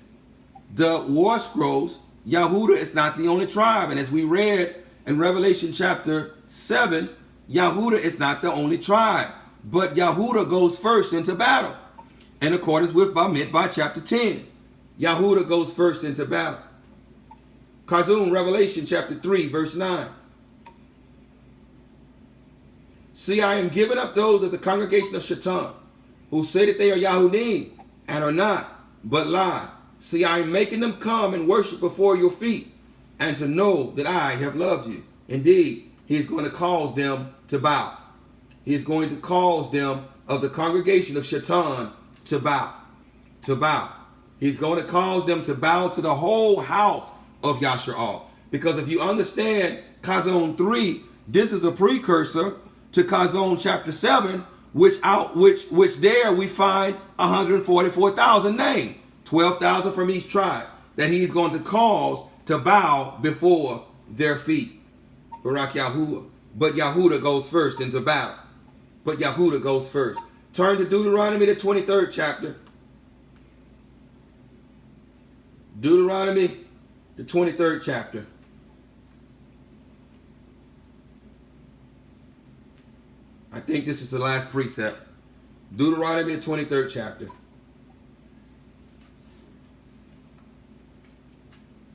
the war scrolls, Yahudah is not the only tribe. And as we read in Revelation chapter 7, Yahudah is not the only tribe. But Yahudah goes first into battle. In accordance with Bamidbar chapter 10. Yahudah goes first into battle. Kazum, Revelation chapter 3, verse 9. See, I am giving up those of the congregation of Shaitan, who say that they are Yahudim, and are not, but lie. See, I am making them come and worship before your feet, and to know that I have loved you. Indeed, he is going to cause them to bow. He is going to cause them of the congregation of Shaitan to bow. To bow. He's going to cause them to bow to the whole house of Yasharal. Because if you understand Chazon 3, this is a precursor to Chazon chapter 7, which there we find 144,000 named, 12,000 from each tribe, that he's going to cause to bow before their feet. Barak Yahuwah. But Yahudah goes first into battle. But Yahudah goes first. Turn to Deuteronomy, the 23rd chapter. Deuteronomy, the 23rd chapter. I think this is the last precept. Deuteronomy, the 23rd chapter.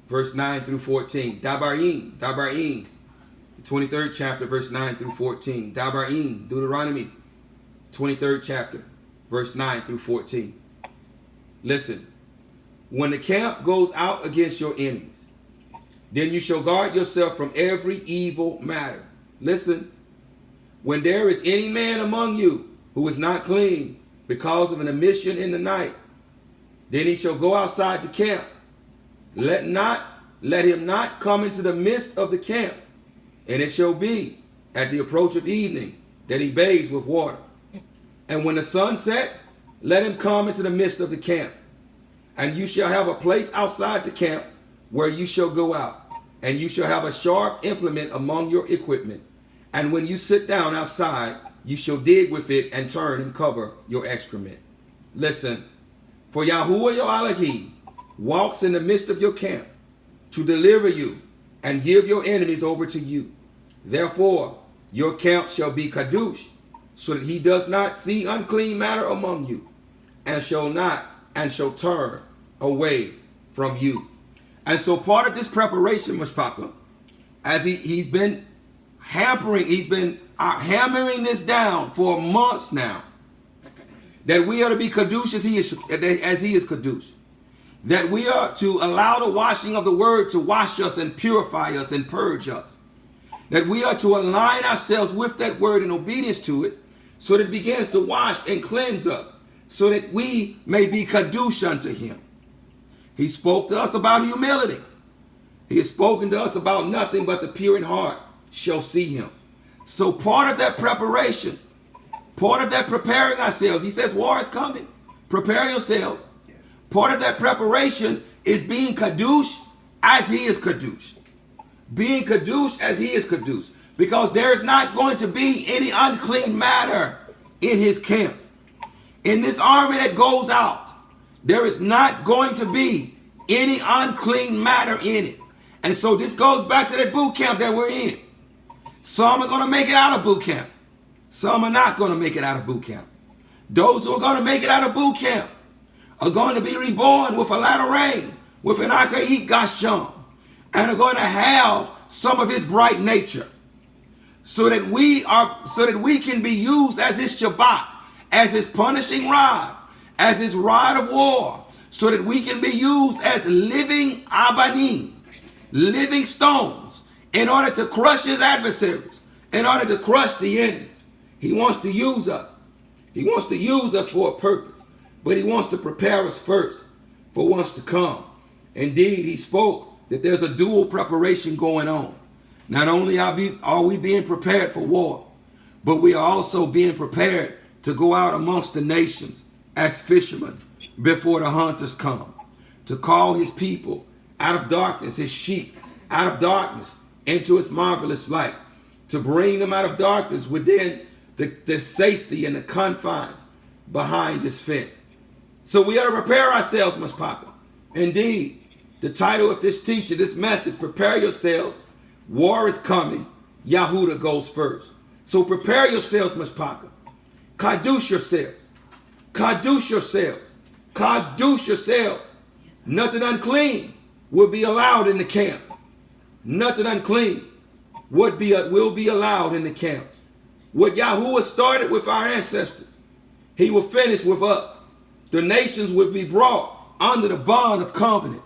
Verse 9 through 14. Dabarim, the 23rd chapter, verse 9 through 14. Dabarim, Deuteronomy, 23rd chapter, verse 9 through 14. Listen. When the camp goes out against your enemies, then you shall guard yourself from every evil matter. Listen. When there is any man among you who is not clean because of an emission in the night, then he shall go outside the camp. Let him not come into the midst of the camp. And it shall be at the approach of evening that he bathes with water. And when the sun sets, let him come into the midst of the camp. And you shall have a place outside the camp where you shall go out. And you shall have a sharp implement among your equipment. And when you sit down outside, you shall dig with it and turn and cover your excrement. Listen, for Yahuwah your Elohim walks in the midst of your camp to deliver you and give your enemies over to you. Therefore, your camp shall be kadush, so that he does not see unclean matter among you, and shall turn away from you. And so part of this preparation, Mashpaka, as he's been hammering this down for months now, that we are to be kadush as he is kadush, that we are to allow the washing of the word to wash us and purify us and purge us, that we are to align ourselves with that word in obedience to it, so that it begins to wash and cleanse us, so that we may be kadush unto him. He spoke to us about humility. He has spoken to us about nothing but the pure in heart shall see him. So part of that preparation, part of that preparing ourselves, he says war is coming. Prepare yourselves. Part of that preparation is being kadush as he is kadush. Being kadush as he is kadush. Because there is not going to be any unclean matter in his camp. In this army that goes out, there is not going to be any unclean matter in it. And so this goes back to that boot camp that we're in. Some are going to make it out of boot camp. Some are not going to make it out of boot camp. Those who are going to make it out of boot camp are going to be reborn with a latter rain, with an Akait Gasham, and are going to have some of his bright nature, so that we can be used as his Shabbat, as his punishing rod, as his rod of war, so that we can be used as living Abanim, living stones, in order to crush his adversaries, in order to crush the enemies. He wants to use us. He wants to use us for a purpose, but he wants to prepare us first for what's to come. Indeed, he spoke that there's a dual preparation going on. Not only are we being prepared for war, but we are also being prepared to go out amongst the nations as fishermen before the hunters come, to call his people out of darkness, his sheep out of darkness into his marvelous light, to bring them out of darkness within the safety and the confines behind his fence. So we are to prepare ourselves, Mashpaka. Indeed, the title of this teaching, this message, prepare yourselves. War is coming. Yahudah goes first. So prepare yourselves, Mashpaka. Kadush yourselves. Kadush yourselves. Kadush yourselves. Nothing unclean will be allowed in the camp. Nothing unclean will be allowed in the camp. What Yahuwah started with our ancestors, he will finish with us. The nations will be brought under the bond of covenant.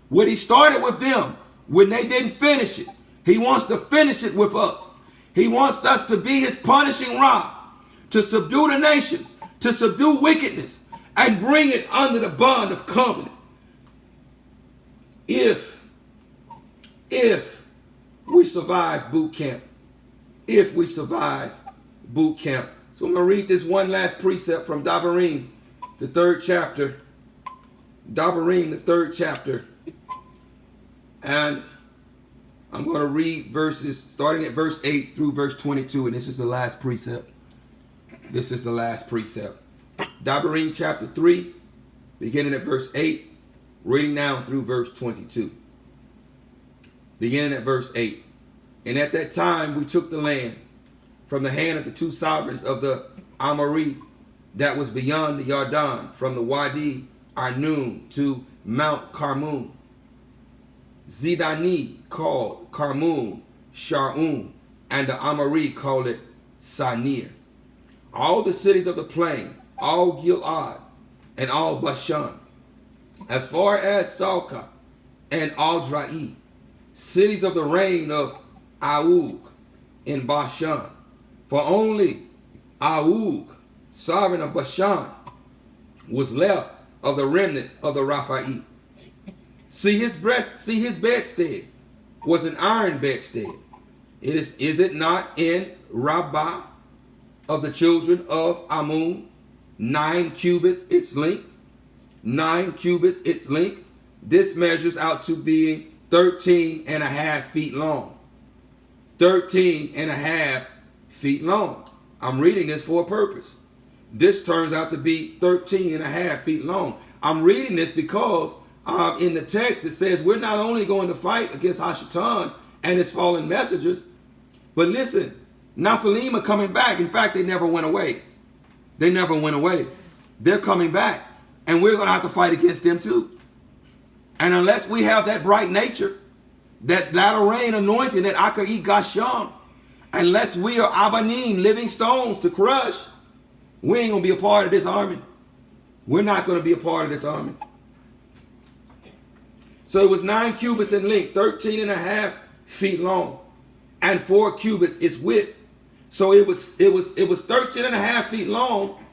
What he started with them, when they didn't finish it, he wants to finish it with us. He wants us to be his punishing rod, to subdue the nations, to subdue wickedness, and bring it under the bond of covenant. If we survive boot camp. If we survive boot camp. So I'm going to read this one last precept from Devarim, the 3rd chapter. Devarim, the 3rd chapter. And I'm going to read verses starting at verse 8 through verse 22. And this is the last precept. This is the last precept. Devarim chapter 3, beginning at verse 8, reading down through verse 22. Beginning at verse 8. And at that time we took the land from the hand of the 2 sovereigns of the Amori that was beyond the Yarden, from the Wadi Arnun to Mount Carmel. Zidani called Carmel Shar'un, and the Amori called it Sanir. All the cities of the plain, all Gilead, and all Bashan, as far as Salka and Aldrai, cities of the reign of Aug in Bashan. For only Aug, sovereign of Bashan, was left of the remnant of the Raphaite. See his bedstead was an iron bedstead. Is it not in Rabbah of the children of Ammon? 9 cubits its length. 9 cubits its length. This measures out to being 13.5 feet long. 13.5 feet long. I'm reading this for a purpose. This turns out to be 13.5 feet long. I'm reading this because in the text it says we're not only going to fight against Hashatan and his fallen messengers, but listen, Nephilim are coming back. In fact, they never went away. They never went away. They're coming back, and we're going to have to fight against them too. And unless we have that bright nature, that latter rain anointing, that Akari Gasham, unless we are Abanim, living stones to crush, we ain't going to be a part of this army. We're not going to be a part of this army. So it was 9 cubits in length, 13.5 feet long, and 4 cubits its width. So it was 13.5 feet long,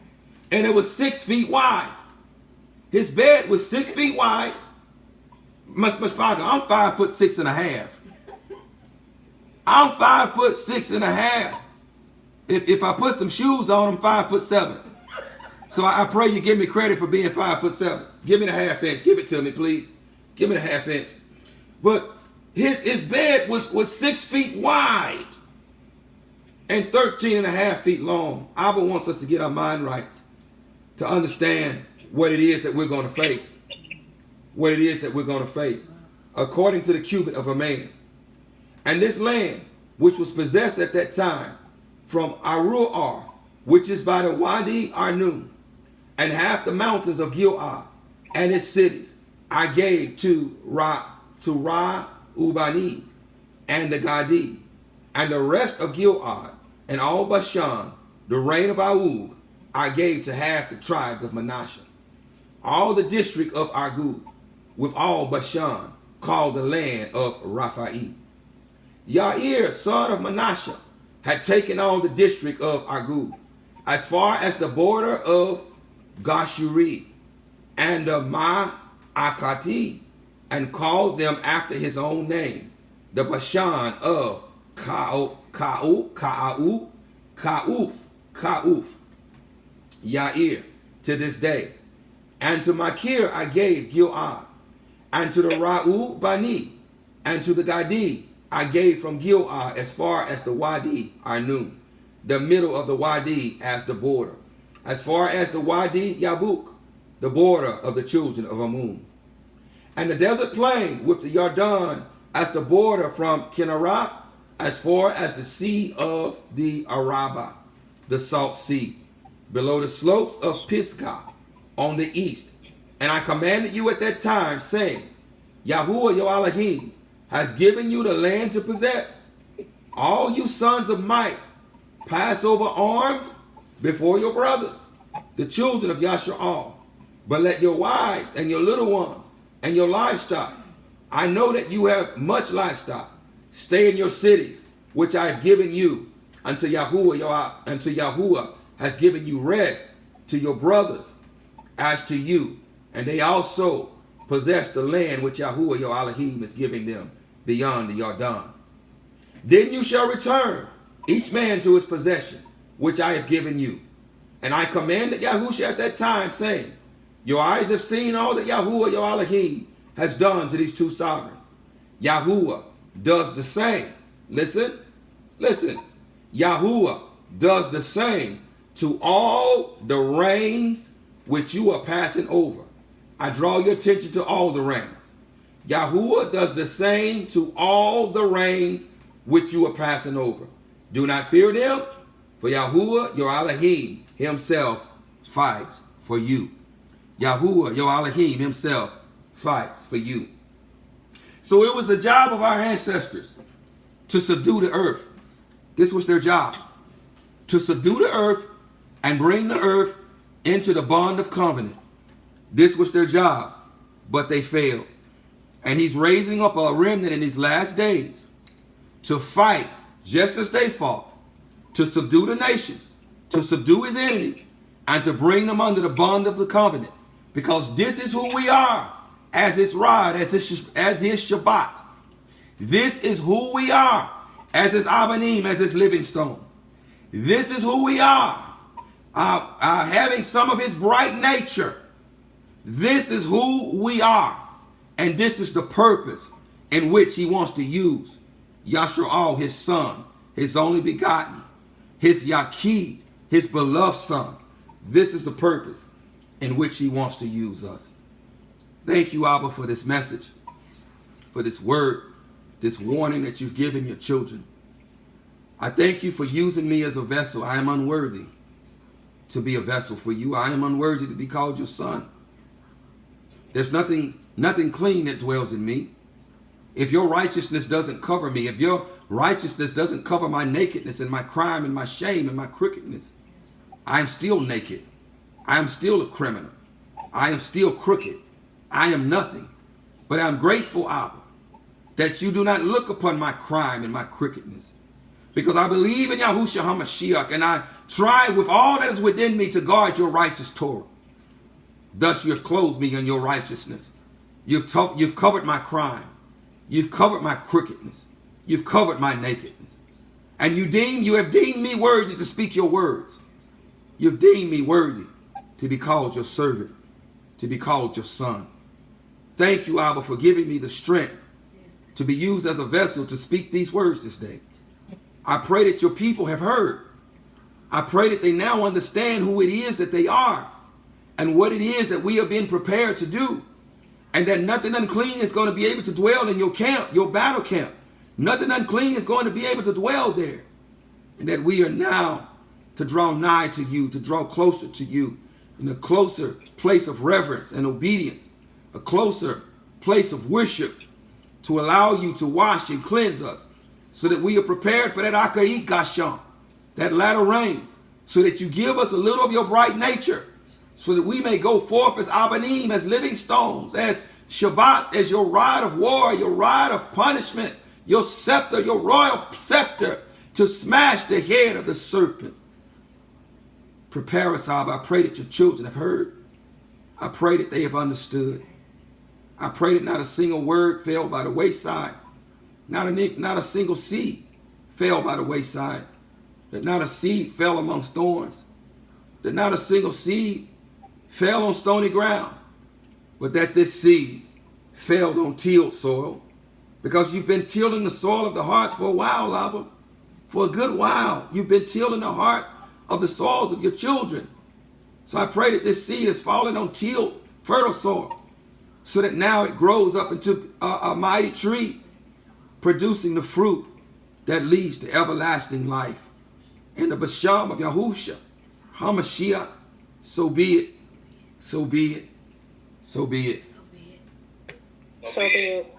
and it was 6 feet wide. His bed was 6 feet wide. I'm 5'6.5". I'm 5'6.5". If I put some shoes on, I'm 5'7". So I pray you give me credit for being 5'7". Give me the ½ inch. Give it to me, please. Give me the ½ inch. But his bed was 6 feet wide and 13.5 feet long. Abba wants us to get our mind right, to understand what it is that we're going to face. What it is that we're going to face, according to the cubit of a man. And this land, which was possessed at that time from Aruar, which is by the Wadi Arnun, and half the mountains of Gilead and its cities, I gave to Ra Ubani and the Gadi, and the rest of Gilead and all Bashan, the reign of Aug, I gave to half the tribes of Manasseh. All the district of Agug, with all Bashan, called the land of Raphaim. Yair, son of Manasseh, had taken all the district of Agug, as far as the border of Gashuri and of Ma'akati, and called them after his own name, the Bashan of Ka'uf, Yair, to this day. And to Makir I gave Gilead, and to the Ra'u Bani, and to the Gadi I gave from Gilead as far as the Wadi Arnun, the middle of the Wadi as the border, as far as the Wadi Yabuk, the border of the children of Ammon. And the desert plain with the Yarden as the border from Kinnarath as far as the sea of the Araba, the salt sea, below the slopes of Pisgah on the east. And I commanded you at that time, saying, Yahuwah your Elohim has given you the land to possess. All you sons of might, pass over armed before your brothers, the children of Yashar'al. But let your wives and your little ones and your livestock, I know that you have much livestock, stay in your cities, which I have given you, until Yahuwah has given you rest to your brothers as to you. And they also possess the land which Yahuwah your Elohim is giving them beyond the Yarden. Then you shall return, each man to his possession, which I have given you. And I commanded Yahusha at that time, saying, your eyes have seen all that Yahuwah your Elohim has done to these two sovereigns. Yahuwah does the same. Listen, listen. Yahuwah does the same to all the reigns which you are passing over. I draw your attention to all the reigns. Yahuwah does the same to all the reigns which you are passing over. Do not fear them, for Yahuwah your Elohim himself fights for you. Yahuwah your Elohim himself fights for you. So it was the job of our ancestors to subdue the earth. This was their job. To subdue the earth and bring the earth into the bond of covenant. This was their job, but they failed. And he's raising up a remnant in these last days to fight just as they fought, to subdue the nations, to subdue his enemies, and to bring them under the bond of the covenant. Because this is who we are as his rod, as his Shabbat. This is who we are as his Abanim, as his living stone. This is who we are, having some of his bright nature. This is who we are. And this is the purpose in which he wants to use Yahshua, his son, his only begotten, his Yaqid, his beloved son. This is the purpose in which he wants to use us. Thank you, Abba, for this message, for this word, this warning that you've given your children. I thank you for using me as a vessel. I am unworthy to be a vessel for you. I am unworthy to be called your son. There's nothing clean that dwells in me. If your righteousness doesn't cover me, if your righteousness doesn't cover my nakedness and my crime and my shame and my crookedness, I am still naked. I am still a criminal. I am still crooked. I am nothing. But I'm grateful, Abba, that you do not look upon my crime and my crookedness. Because I believe in Yahushua HaMashiach, and I try with all that is within me to guard your righteous Torah. Thus you have clothed me in your righteousness. You've covered my crime. You've covered my crookedness. You've covered my nakedness. And you have deemed me worthy to speak your words. You've deemed me worthy to be called your servant, to be called your son. Thank you, Abba, for giving me the strength to be used as a vessel to speak these words this day. I pray that your people have heard. I pray that they now understand who it is that they are and what it is that we have been prepared to do. And that nothing unclean is going to be able to dwell in your camp, your battle camp. Nothing unclean is going to be able to dwell there. And that we are now to draw nigh to you, to draw closer to you in a closer place of reverence and obedience, a closer place of worship, to allow you to wash and cleanse us so that we are prepared for that Akarit Gasham, that latter rain, so that you give us a little of your bright nature, so that we may go forth as Abanim, as living stones, as Shabbat, as your rod of war, your rod of punishment, your scepter, your royal scepter, to smash the head of the serpent. Prepare us, Abba. I pray that your children have heard. I pray that they have understood. I pray that not a single word fell by the wayside. Not a single seed fell by the wayside. That not a seed fell amongst thorns. That not a single seed fell on stony ground. But that this seed fell on tilled soil. Because you've been tilling the soil of the hearts for a while, Abba. For a good while. You've been tilling the hearts of the soils of your children. So I pray that this seed has fallen on tilled, fertile soil, so that now it grows up into a mighty tree, producing the fruit that leads to everlasting life. In the Basham of Yahushua HaMashiach, so be it, so be it, so be it. So be it. So be it.